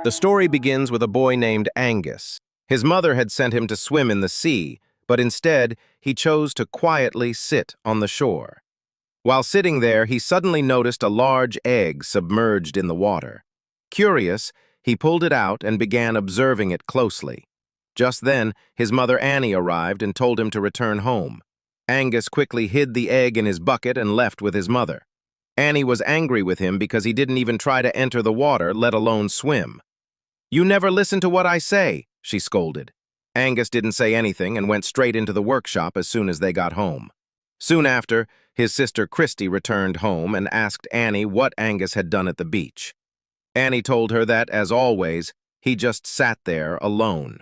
The story begins with a boy named Angus. His mother had sent him to swim in the sea, but instead he chose to quietly sit on the shore. While sitting there, he suddenly noticed a large egg submerged in the water. Curious, he pulled it out and began observing it closely. Just then, his mother Annie arrived and told him to return home. Angus quickly hid the egg in his bucket and left with his mother. Annie was angry with him because he didn't even try to enter the water, let alone swim. "You never listen to what I say," she scolded. Angus didn't say anything and went straight into the workshop as soon as they got home. Soon after, his sister Christy returned home and asked Annie what Angus had done at the beach. Annie told her that, as always, he just sat there alone.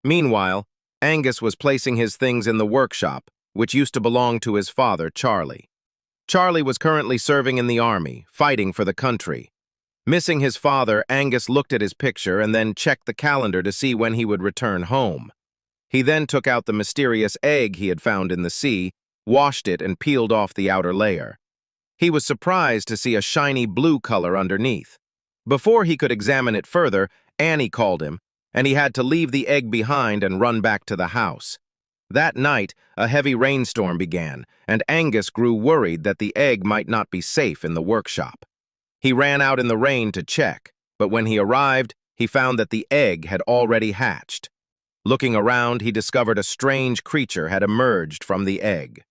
Meanwhile, Angus was placing his things in the workshop, which used to belong to his father, Charlie. Charlie was currently serving in the army, fighting for the country. Missing his father, Angus looked at his picture and then checked the calendar to see when he would return home. He then took out the mysterious egg he had found in the sea, washed it, and peeled off the outer layer. He was surprised to see a shiny blue color underneath. Before he could examine it further, Annie called him, and he had to leave the egg behind and run back to the house. That night, a heavy rainstorm began, and Angus grew worried that the egg might not be safe in the workshop. He ran out in the rain to check, but when he arrived, he found that the egg had already hatched. Looking around, he discovered a strange creature had emerged from the egg.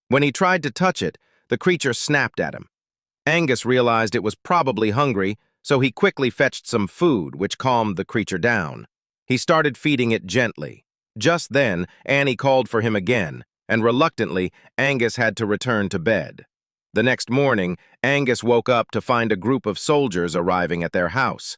When he tried to touch it, the creature snapped at him. Angus realized it was probably hungry, so he quickly fetched some food, which calmed the creature down. He started feeding it gently. Just then, Annie called for him again, and reluctantly, Angus had to return to bed. The next morning, Angus woke up to find a group of soldiers arriving at their house.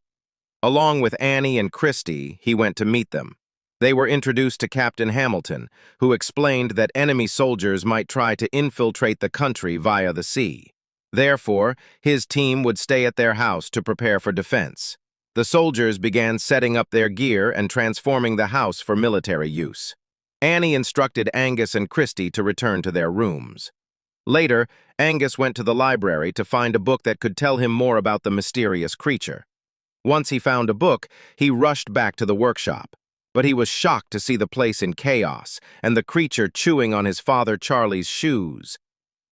Along with Annie and Christy, he went to meet them. They were introduced to Captain Hamilton, who explained that enemy soldiers might try to infiltrate the country via the sea. Therefore, his team would stay at their house to prepare for defense. The soldiers began setting up their gear and transforming the house for military use. Annie instructed Angus and Christy to return to their rooms. Later, Angus went to the library to find a book that could tell him more about the mysterious creature. Once he found a book, he rushed back to the workshop. But he was shocked to see the place in chaos and the creature chewing on his father Charlie's shoes.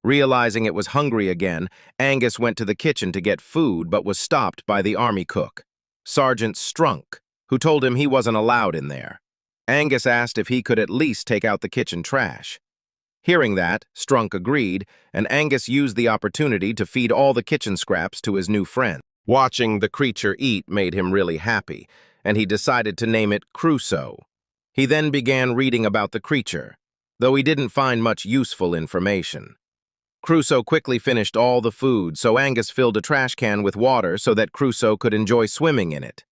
Realizing it was hungry again, Angus went to the kitchen to get food but was stopped by the army cook, Sergeant Strunk, who told him he wasn't allowed in there. Angus asked if he could at least take out the kitchen trash. Hearing that, Strunk agreed, and Angus used the opportunity to feed all the kitchen scraps to his new friend. Watching the creature eat made him really happy, and he decided to name it Crusoe. He then began reading about the creature, though he didn't find much useful information. Crusoe quickly finished all the food, so Angus filled a trash can with water so that Crusoe could enjoy swimming in it.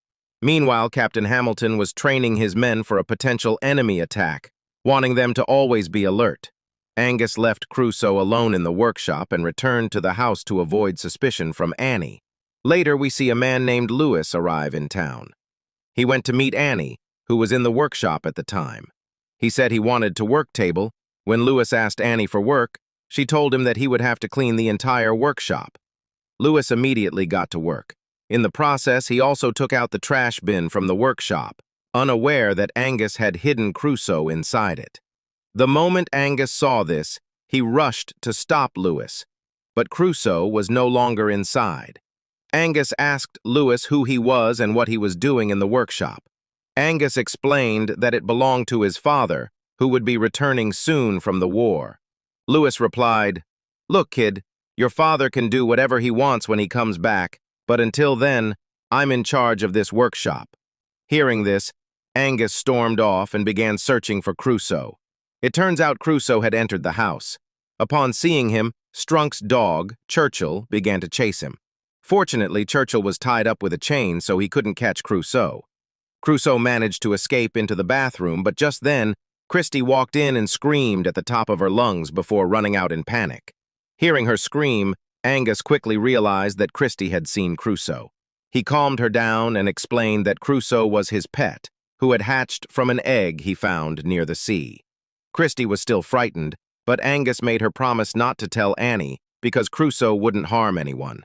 Meanwhile, Captain Hamilton was training his men for a potential enemy attack, wanting them to always be alert. Angus left Crusoe alone in the workshop and returned to the house to avoid suspicion from Annie. Later, we see a man named Lewis arrive in town. He went to meet Annie, who was in the workshop at the time. He said he wanted to work table. When Lewis asked Annie for work, she told him that he would have to clean the entire workshop. Lewis immediately got to work. In the process, he also took out the trash bin from the workshop, unaware that Angus had hidden Crusoe inside it. The moment Angus saw this, he rushed to stop Lewis, but Crusoe was no longer inside. Angus asked Lewis who he was and what he was doing in the workshop. Angus explained that it belonged to his father, who would be returning soon from the war. Lewis replied, "Look, kid, your father can do whatever he wants when he comes back, but until then, I'm in charge of this workshop." Hearing this, Angus stormed off and began searching for Crusoe. It turns out Crusoe had entered the house. Upon seeing him, Strunk's dog, Churchill, began to chase him. Fortunately, Churchill was tied up with a chain, so he couldn't catch Crusoe. Crusoe managed to escape into the bathroom, but just then, Christy walked in and screamed at the top of her lungs before running out in panic. Hearing her scream, Angus quickly realized that Christy had seen Crusoe. He calmed her down and explained that Crusoe was his pet, who had hatched from an egg he found near the sea. Christy was still frightened, but Angus made her promise not to tell Annie because Crusoe wouldn't harm anyone.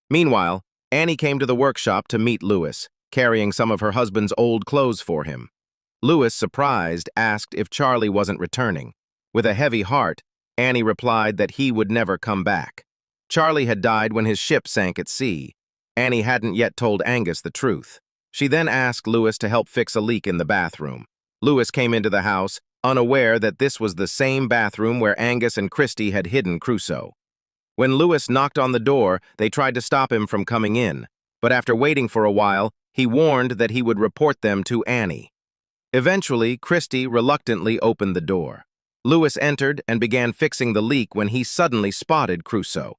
Meanwhile, Annie came to the workshop to meet Lewis, carrying some of her husband's old clothes for him. Louis, surprised, asked if Charlie wasn't returning. With a heavy heart, Annie replied that he would never come back. Charlie had died when his ship sank at sea. Annie hadn't yet told Angus the truth. She then asked Louis to help fix a leak in the bathroom. Louis came into the house, unaware that this was the same bathroom where Angus and Christie had hidden Crusoe. When Louis knocked on the door, they tried to stop him from coming in, but after waiting for a while, he warned that he would report them to Annie. Eventually, Christie reluctantly opened the door. Louis entered and began fixing the leak when he suddenly spotted Crusoe.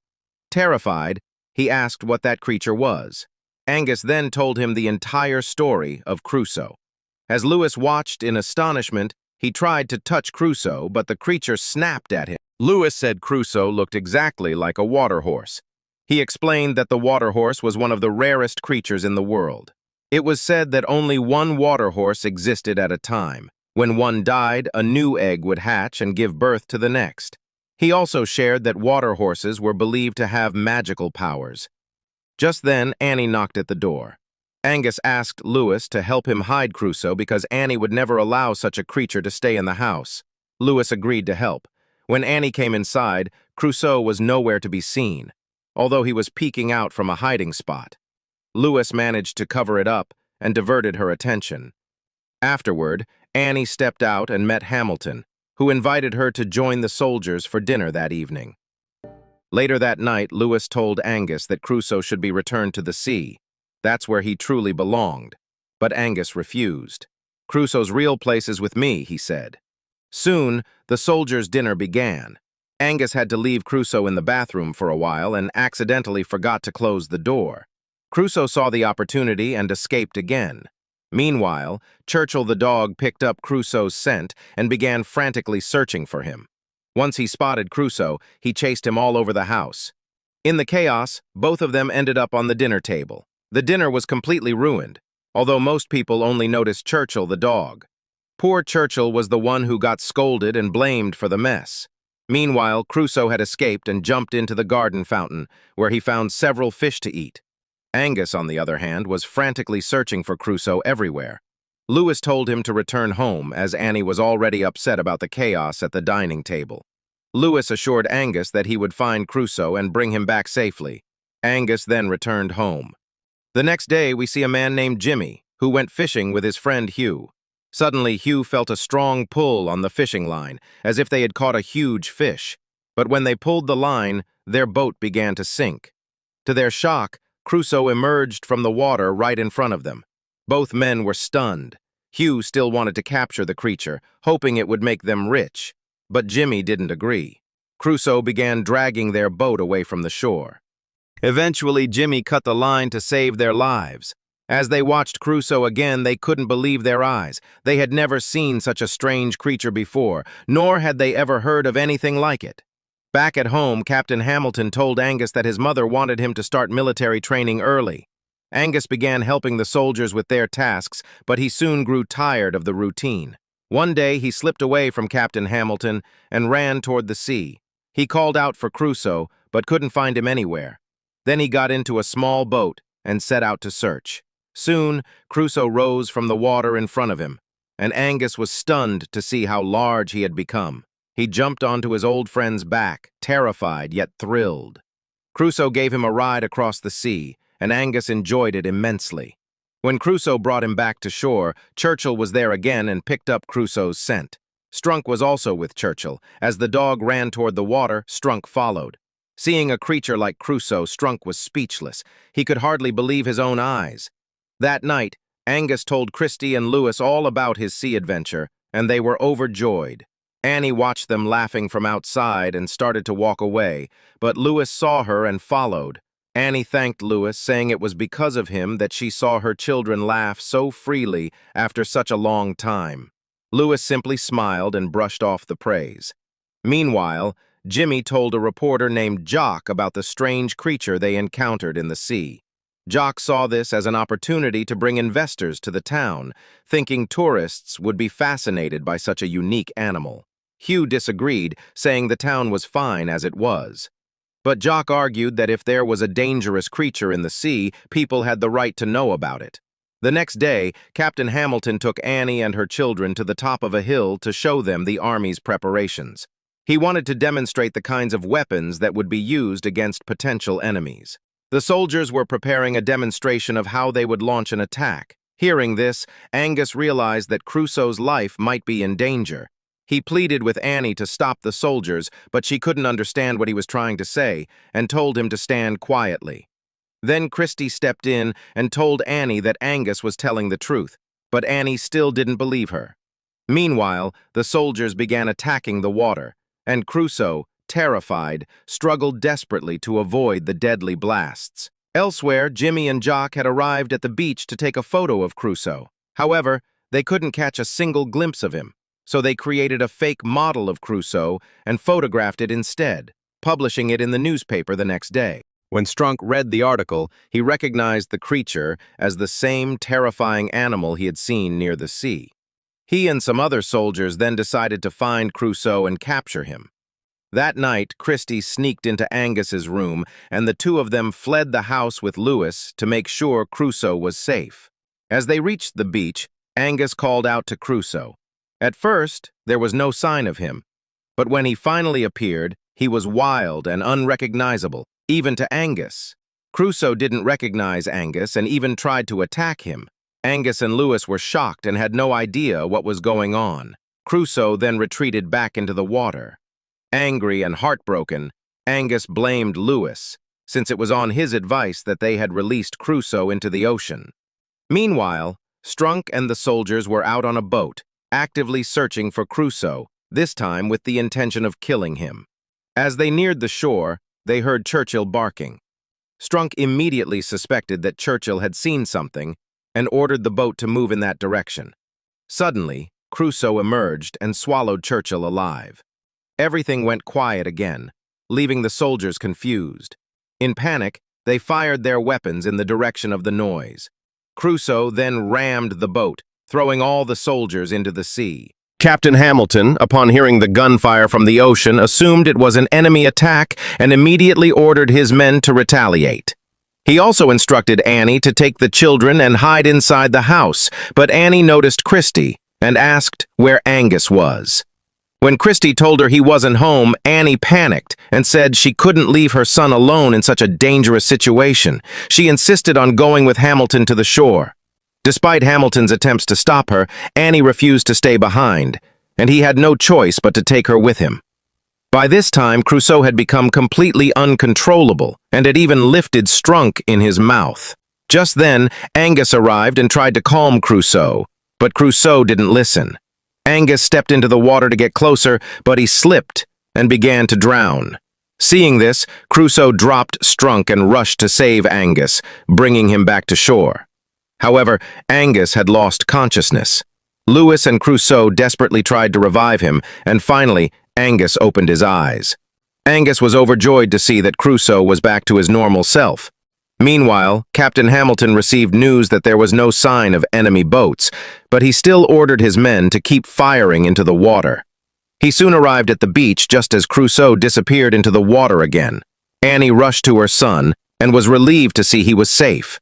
Terrified, he asked what that creature was. Angus then told him the entire story of Crusoe. As Louis watched in astonishment, he tried to touch Crusoe, but the creature snapped at him. Louis said Crusoe looked exactly like a water horse. He explained that the water horse was one of the rarest creatures in the world. It was said that only one water horse existed at a time. When one died, a new egg would hatch and give birth to the next. He also shared that water horses were believed to have magical powers. Just then, Annie knocked at the door. Angus asked Louis to help him hide Crusoe because Annie would never allow such a creature to stay in the house. Louis agreed to help. When Annie came inside, Crusoe was nowhere to be seen, although he was peeking out from a hiding spot. Louis managed to cover it up and diverted her attention. Afterward, Annie stepped out and met Hamilton, who invited her to join the soldiers for dinner that evening. Later that night, Louis told Angus that Crusoe should be returned to the sea. That's where he truly belonged. But Angus refused. "Crusoe's real place is with me," he said. Soon, the soldiers' dinner began. Angus had to leave Crusoe in the bathroom for a while and accidentally forgot to close the door. Crusoe saw the opportunity and escaped again. Meanwhile, Churchill the dog picked up Crusoe's scent and began frantically searching for him. Once he spotted Crusoe, he chased him all over the house. In the chaos, both of them ended up on the dinner table. The dinner was completely ruined, although most people only noticed Churchill the dog. Poor Churchill was the one who got scolded and blamed for the mess. Meanwhile, Crusoe had escaped and jumped into the garden fountain, where he found several fish to eat. Angus, on the other hand, was frantically searching for Crusoe everywhere. Louis told him to return home, as Annie was already upset about the chaos at the dining table. Louis assured Angus that he would find Crusoe and bring him back safely. Angus then returned home. The next day, we see a man named Jimmy, who went fishing with his friend Hugh. Suddenly, Hugh felt a strong pull on the fishing line, as if they had caught a huge fish. But when they pulled the line, their boat began to sink. To their shock, Crusoe emerged from the water right in front of them. Both men were stunned. Hugh still wanted to capture the creature, hoping it would make them rich. But Jimmy didn't agree. Crusoe began dragging their boat away from the shore. Eventually, Jimmy cut the line to save their lives. As they watched Crusoe again, they couldn't believe their eyes. They had never seen such a strange creature before, nor had they ever heard of anything like it. Back at home, Captain Hamilton told Angus that his mother wanted him to start military training early. Angus began helping the soldiers with their tasks, but he soon grew tired of the routine. One day, he slipped away from Captain Hamilton and ran toward the sea. He called out for Crusoe, but couldn't find him anywhere. Then he got into a small boat and set out to search. Soon, Crusoe rose from the water in front of him, and Angus was stunned to see how large he had become. He jumped onto his old friend's back, terrified yet thrilled. Crusoe gave him a ride across the sea, and Angus enjoyed it immensely. When Crusoe brought him back to shore, Churchill was there again and picked up Crusoe's scent. Strunk was also with Churchill. As the dog ran toward the water, Strunk followed. Seeing a creature like Crusoe, Strunk was speechless. He could hardly believe his own eyes. That night, Angus told Christie and Louis all about his sea adventure, and they were overjoyed. Annie watched them laughing from outside and started to walk away, but Louis saw her and followed. Annie thanked Louis, saying it was because of him that she saw her children laugh so freely after such a long time. Louis simply smiled and brushed off the praise. Meanwhile, Jimmy told a reporter named Jock about the strange creature they encountered in the sea. Jock saw this as an opportunity to bring investors to the town, thinking tourists would be fascinated by such a unique animal. Hugh disagreed, saying the town was fine as it was. But Jock argued that if there was a dangerous creature in the sea, people had the right to know about it. The next day, Captain Hamilton took Annie and her children to the top of a hill to show them the Army's preparations. He wanted to demonstrate the kinds of weapons that would be used against potential enemies. The soldiers were preparing a demonstration of how they would launch an attack. Hearing this, Angus realized that Crusoe's life might be in danger. He pleaded with Annie to stop the soldiers, but she couldn't understand what he was trying to say and told him to stand quietly. Then Christie stepped in and told Annie that Angus was telling the truth, but Annie still didn't believe her. Meanwhile, the soldiers began attacking the water, and Crusoe, terrified, struggled desperately to avoid the deadly blasts. Elsewhere, Jimmy and Jock had arrived at the beach to take a photo of Crusoe. However, they couldn't catch a single glimpse of him, so they created a fake model of Crusoe and photographed it instead, publishing it in the newspaper the next day. When Strunk read the article, he recognized the creature as the same terrifying animal he had seen near the sea. He and some other soldiers then decided to find Crusoe and capture him. That night, Christie sneaked into Angus's room, and the two of them fled the house with Lewis to make sure Crusoe was safe. As they reached the beach, Angus called out to Crusoe. At first, there was no sign of him, but when he finally appeared, he was wild and unrecognizable, even to Angus. Crusoe didn't recognize Angus and even tried to attack him. Angus and Lewis were shocked and had no idea what was going on. Crusoe then retreated back into the water. Angry and heartbroken, Angus blamed Lewis, since it was on his advice that they had released Crusoe into the ocean. Meanwhile, Strunk and the soldiers were out on a boat, actively searching for Crusoe, this time with the intention of killing him. As they neared the shore, they heard Churchill barking. Strunk immediately suspected that Churchill had seen something and ordered the boat to move in that direction. Suddenly, Crusoe emerged and swallowed Churchill alive. Everything went quiet again, leaving the soldiers confused. In panic, they fired their weapons in the direction of the noise. Crusoe then rammed the boat, throwing all the soldiers into the sea. Captain Hamilton, upon hearing the gunfire from the ocean, assumed it was an enemy attack and immediately ordered his men to retaliate. He also instructed Annie to take the children and hide inside the house, but Annie noticed Christie and asked where Angus was. When Christie told her he wasn't home, Annie panicked and said she couldn't leave her son alone in such a dangerous situation. She insisted on going with Hamilton to the shore. Despite Hamilton's attempts to stop her, Annie refused to stay behind, and he had no choice but to take her with him. By this time, Crusoe had become completely uncontrollable and had even lifted Strunk in his mouth. Just then, Angus arrived and tried to calm Crusoe, but Crusoe didn't listen. Angus stepped into the water to get closer, but he slipped and began to drown. Seeing this, Crusoe dropped Strunk and rushed to save Angus, bringing him back to shore. However, Angus had lost consciousness. Lewis and Crusoe desperately tried to revive him, and finally, Angus opened his eyes. Angus was overjoyed to see that Crusoe was back to his normal self. Meanwhile, Captain Hamilton received news that there was no sign of enemy boats, but he still ordered his men to keep firing into the water. He soon arrived at the beach just as Crusoe disappeared into the water again. Annie rushed to her son and was relieved to see he was safe.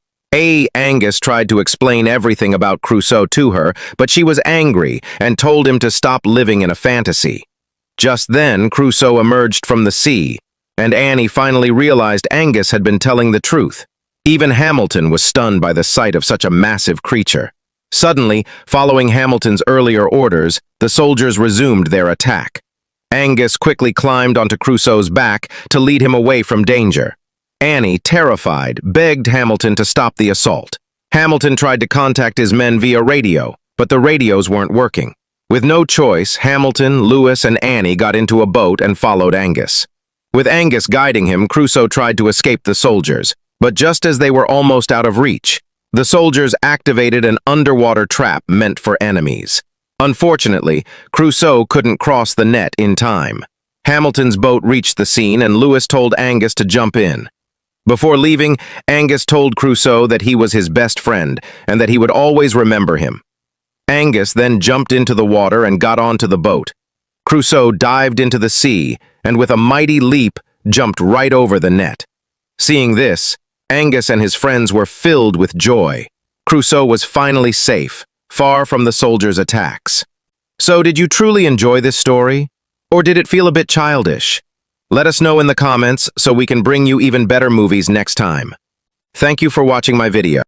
Angus tried to explain everything about Crusoe to her, but she was angry and told him to stop living in a fantasy. Just then, Crusoe emerged from the sea, and Annie finally realized Angus had been telling the truth. Even Hamilton was stunned by the sight of such a massive creature. Suddenly, following Hamilton's earlier orders, the soldiers resumed their attack. Angus quickly climbed onto Crusoe's back to lead him away from danger. Annie, terrified, begged Hamilton to stop the assault. Hamilton tried to contact his men via radio, but the radios weren't working. With no choice, Hamilton, Lewis, and Annie got into a boat and followed Angus. With Angus guiding him, Crusoe tried to escape the soldiers, but just as they were almost out of reach, the soldiers activated an underwater trap meant for enemies. Unfortunately, Crusoe couldn't cross the net in time. Hamilton's boat reached the scene and Lewis told Angus to jump in. Before leaving, Angus told Crusoe that he was his best friend and that he would always remember him. Angus then jumped into the water and got onto the boat. Crusoe dived into the sea and with a mighty leap jumped right over the net. Seeing this, Angus and his friends were filled with joy. Crusoe was finally safe, far from the soldiers' attacks. So, did you truly enjoy this story? Or did it feel a bit childish? Let us know in the comments so we can bring you even better movies next time. Thank you for watching my video.